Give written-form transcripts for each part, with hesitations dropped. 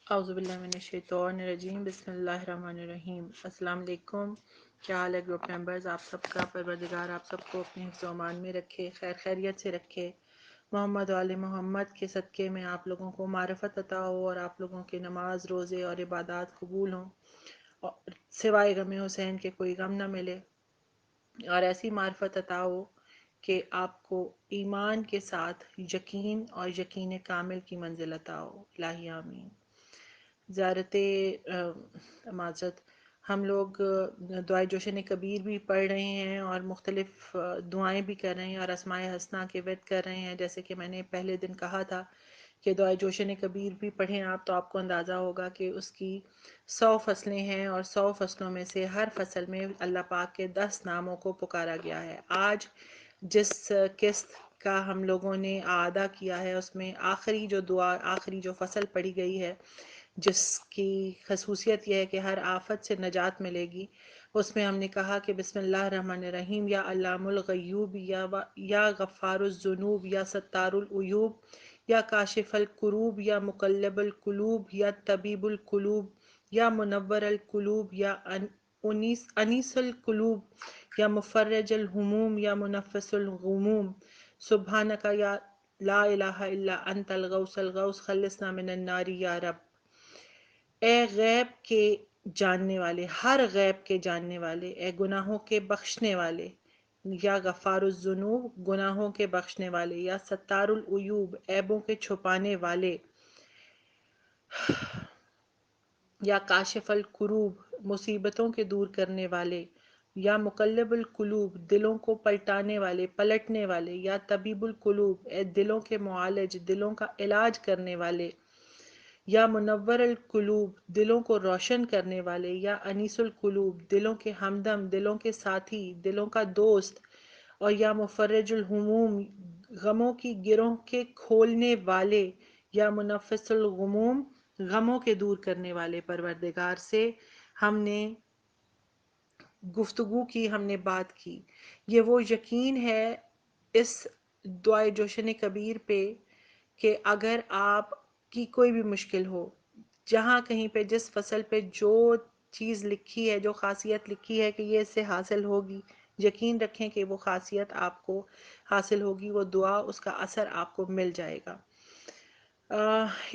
اعوذ باللہ من الشیطان الرجیم بسم اللہ الرحمن الرحیم۔ السلام علیکم، کیا حال ہے گروپ ممبرز؟ آپ سب کا پروردگار آپ سب کو اپنے حفظ و امان میں رکھے، خیر خیریت سے رکھے۔ محمد و آل محمد کے صدقے میں آپ لوگوں کو معرفت عطا ہو اور آپ لوگوں کے نماز روزے اور عبادات قبول ہوں، اور سوائے غم حسین کے کوئی غم نہ ملے، اور ایسی معرفت عطا ہو کہ آپ کو ایمان کے ساتھ یقین اور یقین کامل کی منزل عطا ہو، الہی آمین۔ زیارت معذرت، ہم لوگ دعائے جوشن کبیر بھی پڑھ رہے ہیں اور مختلف دعائیں بھی کر رہے ہیں اور اسماء حسنہ کے ورد کر رہے ہیں۔ جیسے کہ میں نے پہلے دن کہا تھا کہ دعائے جوشن کبیر بھی پڑھیں آپ، تو آپ کو اندازہ ہوگا کہ اس کی 100 فصلیں ہیں، اور 100 فصلوں میں سے ہر فصل میں اللہ پاک کے 10 ناموں کو پکارا گیا ہے۔ آج جس قسط کا ہم لوگوں نے اعادہ کیا ہے، اس میں آخری جو دعا، آخری جو فصل پڑھی گئی ہے، جس کی خصوصیت یہ ہے کہ ہر آفت سے نجات ملے گی، اس میں ہم نے کہا کہ بسم اللہ الرحمن الرحیم، یا علام الغیوب، یا غفار الذنوب، یا ستار العیوب، یا کاشف الکروب، یا مقلب القلوب، یا طبیب القلوب، یا منور القلوب، یا انیس القلوب، یا مفرج الہموم، یا منفس الغموم، سبحانک یا لا الہ الا انت الغوث الغوث خلصنا من النار یا رب۔ اے غیب کے جاننے والے، ہر غیب کے جاننے والے، اے گناہوں کے بخشنے والے، یا غفار الذنوب، گناہوں کے بخشنے والے، یا ستار العیوب، عیبوں کے چھپانے والے، یا کاشف الکروب، مصیبتوں کے دور کرنے والے، یا مقلب القلوب، دلوں کو پلٹانے والے، پلٹنے والے، یا طبیب القلوب، اے دلوں کے معالج، دلوں کا علاج کرنے والے، یا منور القلوب، دلوں کو روشن کرنے والے، یا انیس القلوب، دلوں کے ہمدم، دلوں کے ساتھی، دلوں کا دوست، اور یا مفرج الہموم، غموں کی گروہ کے کھولنے والے، یا منفس الغموم، غموں کے دور کرنے والے۔ پروردگار سے ہم نے گفتگو کی، ہم نے بات کی، یہ وہ یقین ہے اس دعائے جوشن کبیر پہ کہ اگر آپ کی کوئی بھی مشکل ہو، جہاں کہیں پہ جس فصل پہ جو چیز لکھی ہے، جو خاصیت لکھی ہے کہ یہ اس سے حاصل ہوگی، یقین رکھیں کہ وہ خاصیت آپ کو حاصل ہوگی، وہ دعا، اس کا اثر آپ کو مل جائے گا۔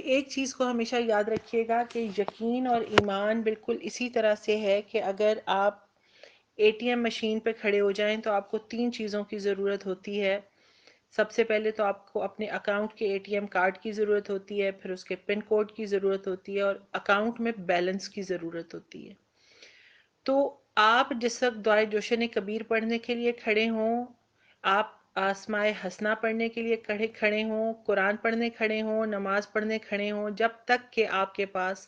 ایک چیز کو ہمیشہ یاد رکھیے گا کہ یقین اور ایمان بالکل اسی طرح سے ہے کہ اگر آپ اے ٹی ایم مشین پہ کھڑے ہو جائیں تو آپ کو 3 چیزوں کی ضرورت ہوتی ہے۔ سب سے پہلے تو آپ کو اپنے اکاؤنٹ کے اے ٹی ایم کارڈ کی ضرورت ہوتی ہے، پھر اس کے پن کوڈ کی ضرورت ہوتی ہے، اور اکاؤنٹ میں بیلنس کی ضرورت ہوتی ہے۔ تو آپ جس وقت دعائے جوشن کبیر پڑھنے کے لیے کھڑے ہوں، آپ اسماء حسنہ پڑھنے کے لیے کھڑے ہوں، قرآن پڑھنے کھڑے ہوں، نماز پڑھنے کھڑے ہوں، جب تک کہ آپ کے پاس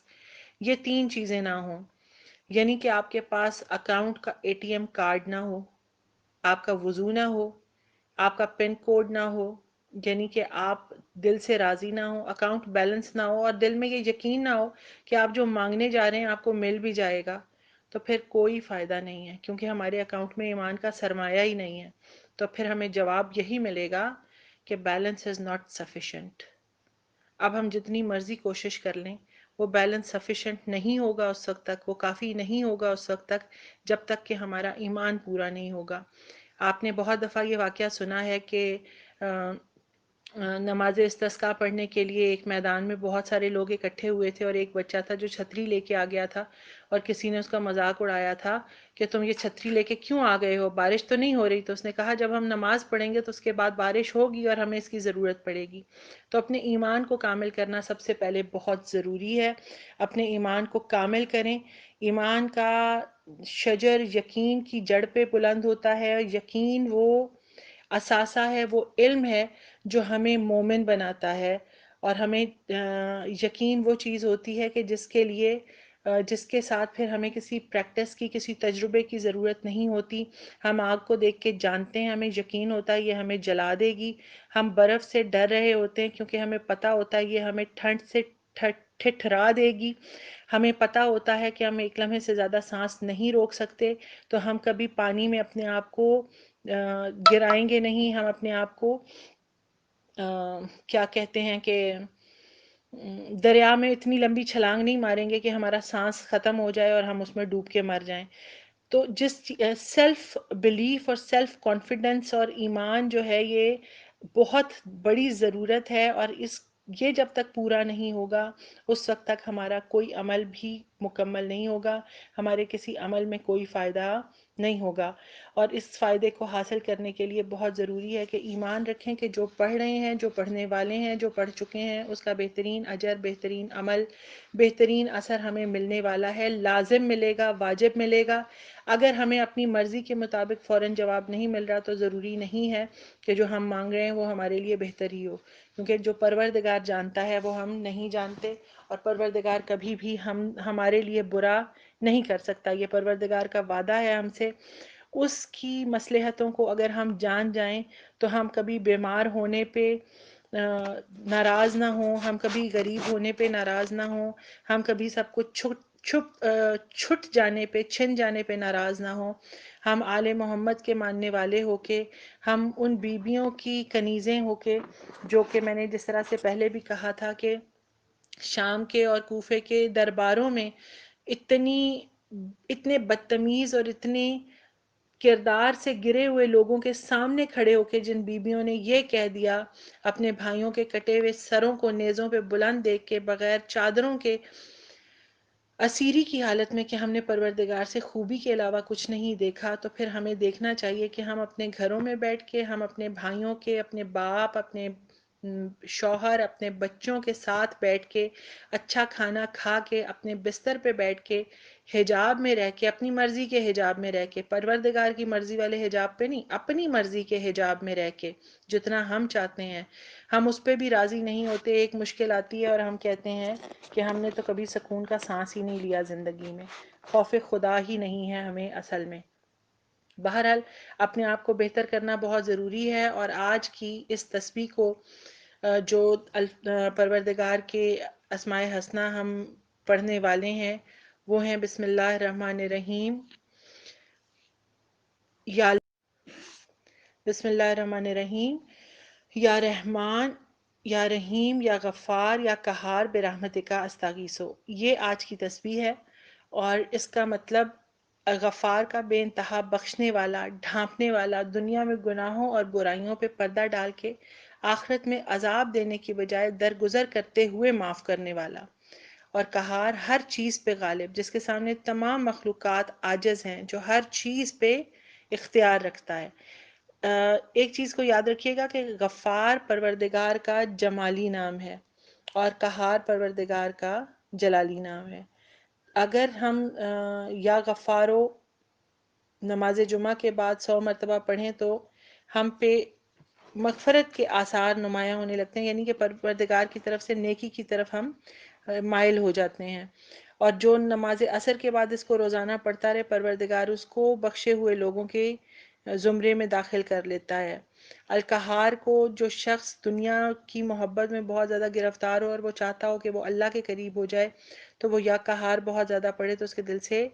یہ 3 چیزیں نہ ہوں، یعنی کہ آپ کے پاس اکاؤنٹ کا اے ٹی ایم کارڈ نہ ہو، آپ کا وضو نہ ہو، آپ کا پن کوڈ نہ ہو، یعنی کہ آپ دل سے راضی نہ ہو، اکاؤنٹ بیلنس نہ ہو، اور دل میں یہ یقین نہ ہو کہ آپ جو مانگنے جا رہے ہیں آپ کو مل بھی جائے گا، تو پھر کوئی فائدہ نہیں ہے، کیونکہ ہمارے اکاؤنٹ میں ایمان کا سرمایہ ہی نہیں ہے۔ تو پھر ہمیں جواب یہی ملے گا کہ بیلنس از ناٹ سفیشینٹ۔ اب ہم جتنی مرضی کوشش کر لیں، وہ بیلنس سفیشینٹ نہیں ہوگا اس وقت تک، وہ کافی نہیں ہوگا اس وقت تک جب تک کہ ہمارا ایمان پورا نہیں ہوگا۔ آپ نے بہت دفعہ یہ واقعہ سنا ہے کہ نماز استسقاء پڑھنے کے لیے ایک میدان میں بہت سارے لوگ اکٹھے ہوئے تھے، اور ایک بچہ تھا جو چھتری لے کے آ گیا تھا، اور کسی نے اس کا مذاق اڑایا تھا کہ تم یہ چھتری لے کے کیوں آ گئے ہو، بارش تو نہیں ہو رہی؟ تو اس نے کہا جب ہم نماز پڑھیں گے تو اس کے بعد بارش ہوگی اور ہمیں اس کی ضرورت پڑے گی۔ تو اپنے ایمان کو کامل کرنا سب سے پہلے بہت ضروری ہے۔ اپنے ایمان کو کامل کریں۔ ایمان کا شجر یقین کی جڑ پہ بلند ہوتا ہے، یقین وہ اثاثہ ہے، وہ علم ہے جو ہمیں مومن بناتا ہے، اور ہمیں یقین وہ چیز ہوتی ہے کہ جس کے ساتھ پھر ہمیں کسی پریکٹس کی، کسی تجربے کی ضرورت نہیں ہوتی۔ ہم آگ کو دیکھ کے جانتے ہیں، ہمیں یقین ہوتا ہے یہ ہمیں جلا دے گی۔ ہم برف سے ڈر رہے ہوتے ہیں کیونکہ ہمیں پتہ ہوتا ہے یہ ہمیں ٹھنڈ سے ٹھٹھرا دے گی۔ ہمیں پتہ ہوتا ہے کہ ہم ایک لمحے سے زیادہ سانس نہیں روک سکتے، تو ہم کبھی پانی میں اپنے آپ کو گرائیں گے نہیں، ہم اپنے آپ کو کیا کہتے ہیں کہ دریا میں اتنی لمبی چھلانگ نہیں ماریں گے کہ ہمارا سانس ختم ہو جائے اور ہم اس میں ڈوب کے مر جائیں. تو جس سیلف بلیف اور سیلف کانفیڈنس اور ایمان جو ہے یہ بہت بڑی ضرورت ہے، اور یہ جب تک پورا نہیں ہوگا اس وقت تک ہمارا کوئی عمل بھی مکمل نہیں ہوگا، ہمارے کسی عمل میں کوئی فائدہ نہیں ہوگا. اور اس فائدے کو حاصل کرنے کے لیے بہت ضروری ہے کہ ایمان رکھیں کہ جو پڑھ رہے ہیں، جو پڑھنے والے ہیں، جو پڑھ چکے ہیں، اس کا بہترین اجر، بہترین عمل، بہترین اثر ہمیں ملنے والا ہے، لازم ملے گا، واجب ملے گا. اگر ہمیں اپنی مرضی کے مطابق فوراً جواب نہیں مل رہا تو ضروری نہیں ہے کہ جو ہم مانگ رہے ہیں وہ ہمارے لیے بہتر ہی ہو، کیونکہ جو پروردگار جانتا ہے وہ ہم نہیں جانتے، اور پروردگار کبھی بھی ہمارے لیے برا نہیں کر سکتا. یہ پروردگار کا وعدہ ہے ہم سے. اس کی مصلحتوں کو اگر ہم جان جائیں تو ہم کبھی بیمار ہونے پہ ناراض نہ ہوں، ہم کبھی غریب ہونے پہ ناراض نہ ہوں، ہم کبھی سب کچھ چھٹ جانے پہ، چھن جانے پہ ناراض نہ ہوں. ہم آل محمد کے ماننے والے ہو کے، ہم ان بیبیوں کی کنیزیں ہو کے، جو کہ میں نے جس طرح سے پہلے بھی کہا تھا کہ شام کے اور کوفے کے درباروں میں اتنے بدتمیز اور اتنے کردار سے گرے ہوئے لوگوں کے سامنے کھڑے ہو کے جن بیبیوں نے یہ کہہ دیا اپنے بھائیوں کے کٹے ہوئے سروں کو نیزوں پہ بلند دیکھ کے، بغیر چادروں کے، اسیری کی حالت میں، کہ ہم نے پروردگار سے خوبی کے علاوہ کچھ نہیں دیکھا، تو پھر ہمیں دیکھنا چاہیے کہ ہم اپنے گھروں میں بیٹھ کے، ہم اپنے بھائیوں کے، اپنے باپ، اپنے شوہر، اپنے بچوں کے ساتھ بیٹھ کے، اچھا کھانا کھا کے، اپنے بستر پہ بیٹھ کے، حجاب میں رہ کے، اپنی مرضی کے حجاب میں رہ کے، پروردگار کی مرضی والے حجاب پہ نہیں، اپنی مرضی کے حجاب میں رہ کے جتنا ہم چاہتے ہیں، ہم اس پہ بھی راضی نہیں ہوتے. ایک مشکل آتی ہے اور ہم کہتے ہیں کہ ہم نے تو کبھی سکون کا سانس ہی نہیں لیا زندگی میں، خوف خدا ہی نہیں ہے ہمیں اصل میں. بہرحال اپنے آپ کو بہتر کرنا بہت ضروری ہے، اور آج کی اس تسبیح کو جو پروردگار کے اسماء حسنہ ہم پڑھنے والے ہیں وہ ہیں: بسم اللہ الرحمن الرحیم، یا بسم اللہ الرحمن الرحیم، یا رحمان، یا رحیم، یا غفار، یا قہار، برحمتک استغیثو. یہ آج کی تسبیح ہے، اور اس کا مطلب غفار کا بے انتہا بخشنے والا، ڈھانپنے والا، دنیا میں گناہوں اور برائیوں پہ پردہ ڈال کے آخرت میں عذاب دینے کی بجائے درگزر کرتے ہوئے معاف کرنے والا. اور قہار ہر چیز پہ غالب، جس کے سامنے تمام مخلوقات عاجز ہیں، جو ہر چیز پہ اختیار رکھتا ہے. ایک چیز کو یاد رکھیے گا کہ غفار پروردگار کا جمالی نام ہے اور قہار پروردگار کا جلالی نام ہے. اگر ہم یا غفارو نماز جمعہ کے بعد 100 مرتبہ پڑھیں تو ہم پہ مغفرت کے آثار نمایاں ہونے لگتے ہیں، یعنی کہ پروردگار کی طرف سے نیکی کی طرف ہم مائل ہو جاتے ہیں. اور جو نماز عصر کے بعد اس کو روزانہ پڑھتا رہے، پروردگار اس کو بخشے ہوئے لوگوں کے زمرے میں داخل کر لیتا ہے. القہار کو جو شخص دنیا کی محبت میں بہت زیادہ گرفتار ہو اور وہ چاہتا ہو کہ وہ اللہ کے قریب ہو جائے، تو وہ یا قہار بہت زیادہ پڑھے تو اس کے دل سے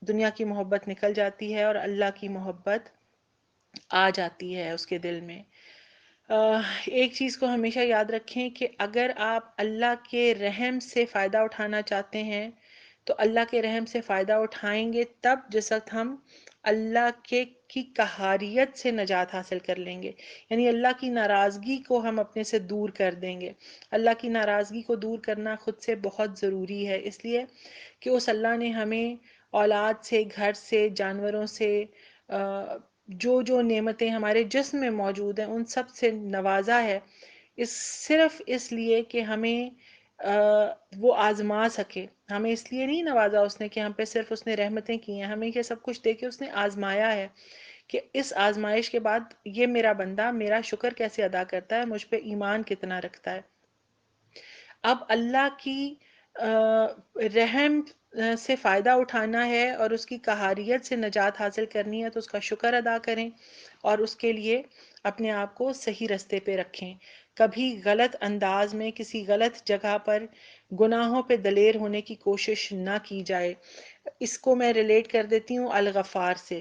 دنیا کی محبت نکل جاتی ہے اور اللہ کی محبت آ جاتی ہے اس کے دل میں. ایک چیز کو ہمیشہ یاد رکھیں کہ اگر آپ اللہ کے رحم سے فائدہ اٹھانا چاہتے ہیں تو اللہ کے رحم سے فائدہ اٹھائیں گے تب جس وقت ہم اللہ کی قہاریت سے نجات حاصل کر لیں گے، یعنی اللہ کی ناراضگی کو ہم اپنے سے دور کر دیں گے. اللہ کی ناراضگی کو دور کرنا خود سے بہت ضروری ہے، اس لیے کہ اس اللہ نے ہمیں اولاد سے، گھر سے، جانوروں سے، جو نعمتیں ہمارے جسم میں موجود ہیں ان سب سے نوازا ہے، صرف اس لیے کہ ہمیں وہ آزما سکے. ہمیں اس لیے نہیں نوازا اس نے کہ ہم پہ صرف اس نے رحمتیں کی ہیں، ہمیں یہ سب کچھ دے کے اس نے آزمایا ہے کہ اس آزمائش کے بعد یہ میرا بندہ میرا شکر کیسے ادا کرتا ہے، مجھ پہ ایمان کتنا رکھتا ہے. اب اللہ کی رحم سے فائدہ اٹھانا ہے اور اس کی قہاریت سے نجات حاصل کرنی ہے تو اس کا شکر ادا کریں اور اس کے لیے اپنے آپ کو صحیح رستے پہ رکھیں. کبھی غلط انداز میں کسی غلط جگہ پر گناہوں پہ دلیر ہونے کی کوشش نہ کی جائے. اس کو میں ریلیٹ کر دیتی ہوں الغفار سے.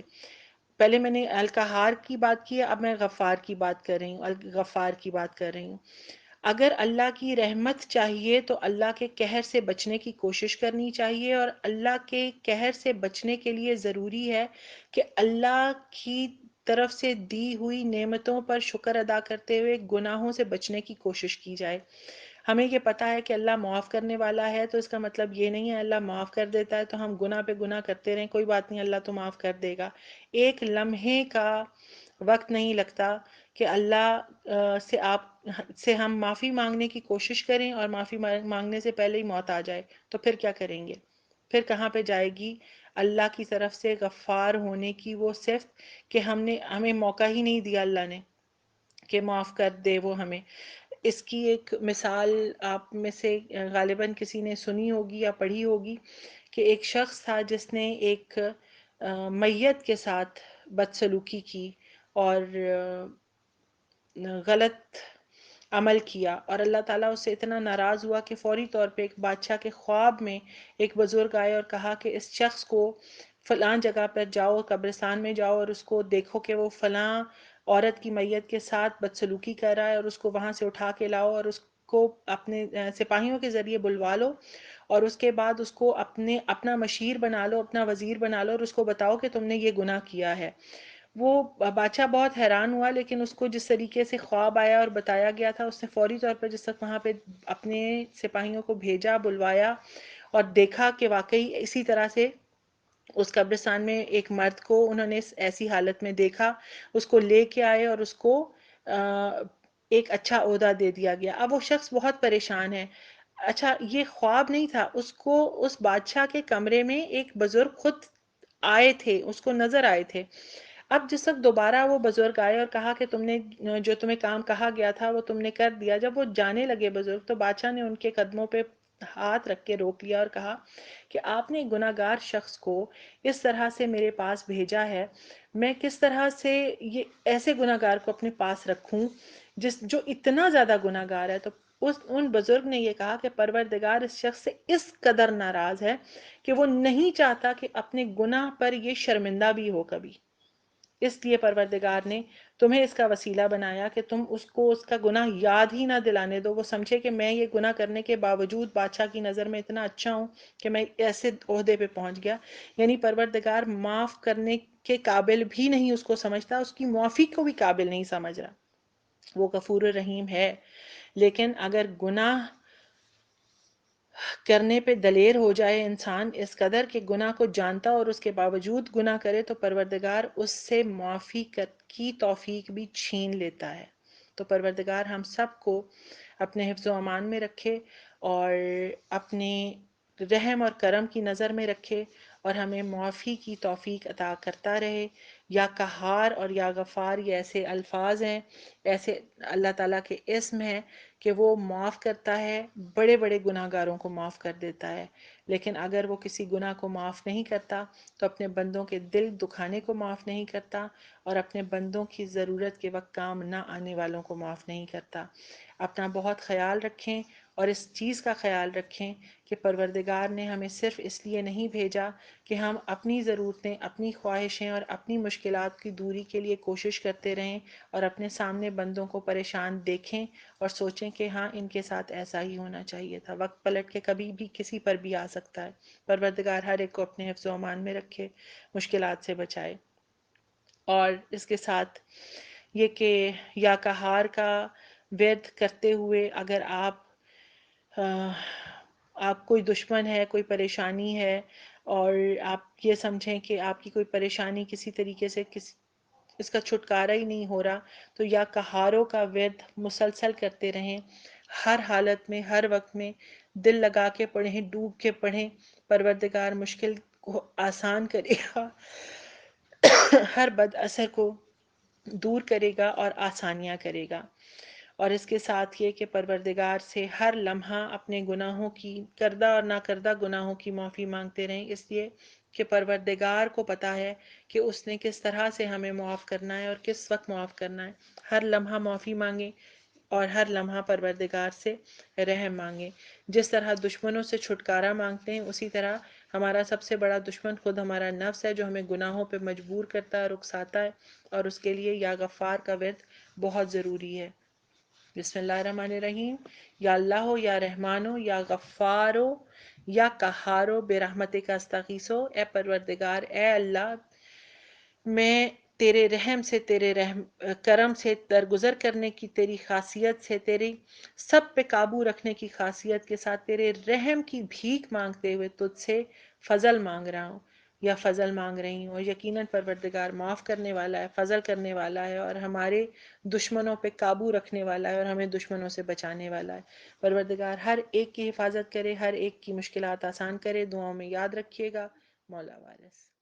پہلے میں نے القہار کی بات کی ہے، اب میں غفار کی بات کر رہی ہوں، الغفار کی بات کر رہی ہوں. اگر اللہ کی رحمت چاہیے تو اللہ کے قہر سے بچنے کی کوشش کرنی چاہیے، اور اللہ کے قہر سے بچنے کے لیے ضروری ہے کہ اللہ کی طرف سے دی ہوئی نعمتوں پر شکر ادا کرتے ہوئے گناہوں سے بچنے کی کوشش کی جائے۔ ہمیں یہ پتہ ہے کہ اللہ معاف کرنے والا ہے، تو اس کا مطلب یہ نہیں ہے اللہ معاف کر دیتا ہے تو ہم گناہ پہ گناہ کرتے رہیں، کوئی بات نہیں اللہ تو معاف کر دے گا۔ ایک لمحے کا وقت نہیں لگتا کہ اللہ سے ہم معافی مانگنے کی کوشش کریں اور معافی مانگنے سے پہلے ہی موت آ جائے، تو پھر کیا کریں گے؟ پھر کہاں پہ جائے گی اللہ کی طرف سے غفار ہونے کی وہ صفت کہ ہمیں موقع ہی نہیں دیا اللہ نے کہ معاف کر دے وہ ہمیں۔ اس کی ایک مثال آپ میں سے غالباً کسی نے سنی ہوگی یا پڑھی ہوگی کہ ایک شخص تھا جس نے ایک میت کے ساتھ بدسلوکی کی اور غلط عمل کیا، اور اللہ تعالیٰ اس سے اتنا ناراض ہوا کہ فوری طور پہ ایک بادشاہ کے خواب میں ایک بزرگ آئے اور کہا کہ اس شخص کو فلاں جگہ پر جاؤ، قبرستان میں جاؤ اور اس کو دیکھو کہ وہ فلاں عورت کی میت کے ساتھ بدسلوکی کر رہا ہے، اور اس کو وہاں سے اٹھا کے لاؤ اور اس کو اپنے سپاہیوں کے ذریعے بلوا لو، اور اس کے بعد اس کو اپنا مشیر بنا لو، اپنا وزیر بنا لو، اور اس کو بتاؤ کہ تم نے یہ گناہ کیا ہے۔ وہ بادشاہ بہت حیران ہوا، لیکن اس کو جس طریقے سے خواب آیا اور بتایا گیا تھا، اس نے فوری طور پر جس وقت وہاں پہ اپنے سپاہیوں کو بھیجا، بلوایا اور دیکھا کہ واقعی اسی طرح سے اس قبرستان میں ایک مرد کو انہوں نے ایسی حالت میں دیکھا، اس کو لے کے آئے اور اس کو ایک اچھا عہدہ دے دیا گیا۔ اب وہ شخص بہت پریشان ہے۔ اچھا یہ خواب نہیں تھا، اس کو اس بادشاہ کے کمرے میں ایک بزرگ خود آئے تھے، اس کو نظر آئے تھے۔ اب جس وقت دوبارہ وہ بزرگ آئے اور کہا کہ تم نے جو تمہیں کام کہا گیا تھا وہ تم نے کر دیا، جب وہ جانے لگے بزرگ، تو بادشاہ نے ان کے قدموں پہ ہاتھ رکھ کے روک لیا اور کہا کہ آپ نے گناہ گار شخص کو اس طرح سے میرے پاس بھیجا ہے، میں کس طرح سے یہ ایسے گناہ گار کو اپنے پاس رکھوں جو اتنا زیادہ گناہ گار ہے؟ تو ان بزرگ نے یہ کہا کہ پروردگار اس شخص سے اس قدر ناراض ہے کہ وہ نہیں چاہتا کہ اپنے گناہ پر یہ شرمندہ بھی ہو کبھی، اس لیے پروردگار نے تمہیں اس کا وسیلہ بنایا کہ تم اس کو اس کا گناہ یاد ہی نہ دلانے دو، وہ سمجھے کہ میں یہ گناہ کرنے کے باوجود بادشاہ کی نظر میں اتنا اچھا ہوں کہ میں ایسے عہدے پہ پہنچ گیا۔ یعنی پروردگار معاف کرنے کے قابل بھی نہیں اس کو سمجھتا، اس کی معافی کو بھی قابل نہیں سمجھ رہا۔ وہ غفور الرحیم ہے، لیکن اگر گناہ کرنے پہ دلیر ہو جائے انسان اس قدر کہ گناہ کو جانتا اور اس کے باوجود گناہ کرے، تو پروردگار اس سے معافی کی توفیق بھی چھین لیتا ہے۔ تو پروردگار ہم سب کو اپنے حفظ و امان میں رکھے اور اپنے رحم اور کرم کی نظر میں رکھے، اور ہمیں معافی کی توفیق عطا کرتا رہے۔ یا قہار اور یا غفار یہ ایسے الفاظ ہیں، ایسے اللہ تعالیٰ کے اسم ہیں کہ وہ معاف کرتا ہے، بڑے بڑے گناہ گاروں کو معاف کر دیتا ہے، لیکن اگر وہ کسی گناہ کو معاف نہیں کرتا تو اپنے بندوں کے دل دکھانے کو معاف نہیں کرتا، اور اپنے بندوں کی ضرورت کے وقت کام نہ آنے والوں کو معاف نہیں کرتا۔ اپنا بہت خیال رکھیں، اور اس چیز کا خیال رکھیں کہ پروردگار نے ہمیں صرف اس لیے نہیں بھیجا کہ ہم اپنی ضرورتیں، اپنی خواہشیں اور اپنی مشکلات کی دوری کے لیے کوشش کرتے رہیں اور اپنے سامنے بندوں کو پریشان دیکھیں اور سوچیں کہ ہاں ان کے ساتھ ایسا ہی ہونا چاہیے تھا۔ وقت پلٹ کے کبھی بھی کسی پر بھی آ سکتا ہے۔ پروردگار ہر ایک کو اپنے حفظ و امان میں رکھے، مشکلات سے بچائے۔ اور اس کے ساتھ یہ کہ یا کہار کا ورد کرتے ہوئے اگر آپ کوئی دشمن ہے، کوئی پریشانی ہے، اور آپ یہ سمجھیں کہ آپ کی کوئی پریشانی کسی طریقے سے اس کا چھٹکارا ہی نہیں ہو رہا، تو یا کہاروں کا ورد مسلسل کرتے رہیں، ہر حالت میں، ہر وقت میں دل لگا کے پڑھیں، ڈوب کے پڑھیں۔ پروردگار مشکل کو آسان کرے گا، ہر بد اثر کو دور کرے گا اور آسانیاں کرے گا۔ اور اس کے ساتھ یہ کہ پروردگار سے ہر لمحہ اپنے گناہوں کی، کردہ اور نہ کردہ گناہوں کی معافی مانگتے رہیں، اس لیے کہ پروردگار کو پتا ہے کہ اس نے کس طرح سے ہمیں معاف کرنا ہے اور کس وقت معاف کرنا ہے۔ ہر لمحہ معافی مانگیں اور ہر لمحہ پروردگار سے رحم مانگیں۔ جس طرح دشمنوں سے چھٹکارا مانگتے ہیں، اسی طرح ہمارا سب سے بڑا دشمن خود ہمارا نفس ہے، جو ہمیں گناہوں پہ مجبور کرتا ہے اور اکساتا ہے، اور اس کے لیے یا غفار کا ورد بہت ضروری ہے۔ بسم اللہ الرحمن الرحیم۔ یا اللہ ہو، یا رحمان ہو، یا غفار ہو، یا قہار ہو، برحمتک کا استغیثو، اے پروردگار، اے اللہ، میں تیرے رحم سے، تیرے کرم سے، درگزر کرنے کی تیری خاصیت سے، تیری سب پہ قابو رکھنے کی خاصیت کے ساتھ تیرے رحم کی بھیک مانگتے ہوئے تجھ سے فضل مانگ رہا ہوں یا فضل مانگ رہی ہوں۔ اور یقیناً پروردگار معاف کرنے والا ہے، فضل کرنے والا ہے، اور ہمارے دشمنوں پہ قابو رکھنے والا ہے، اور ہمیں دشمنوں سے بچانے والا ہے۔ پروردگار ہر ایک کی حفاظت کرے، ہر ایک کی مشکلات آسان کرے۔ دعاؤں میں یاد رکھیے گا۔ مولا وارث۔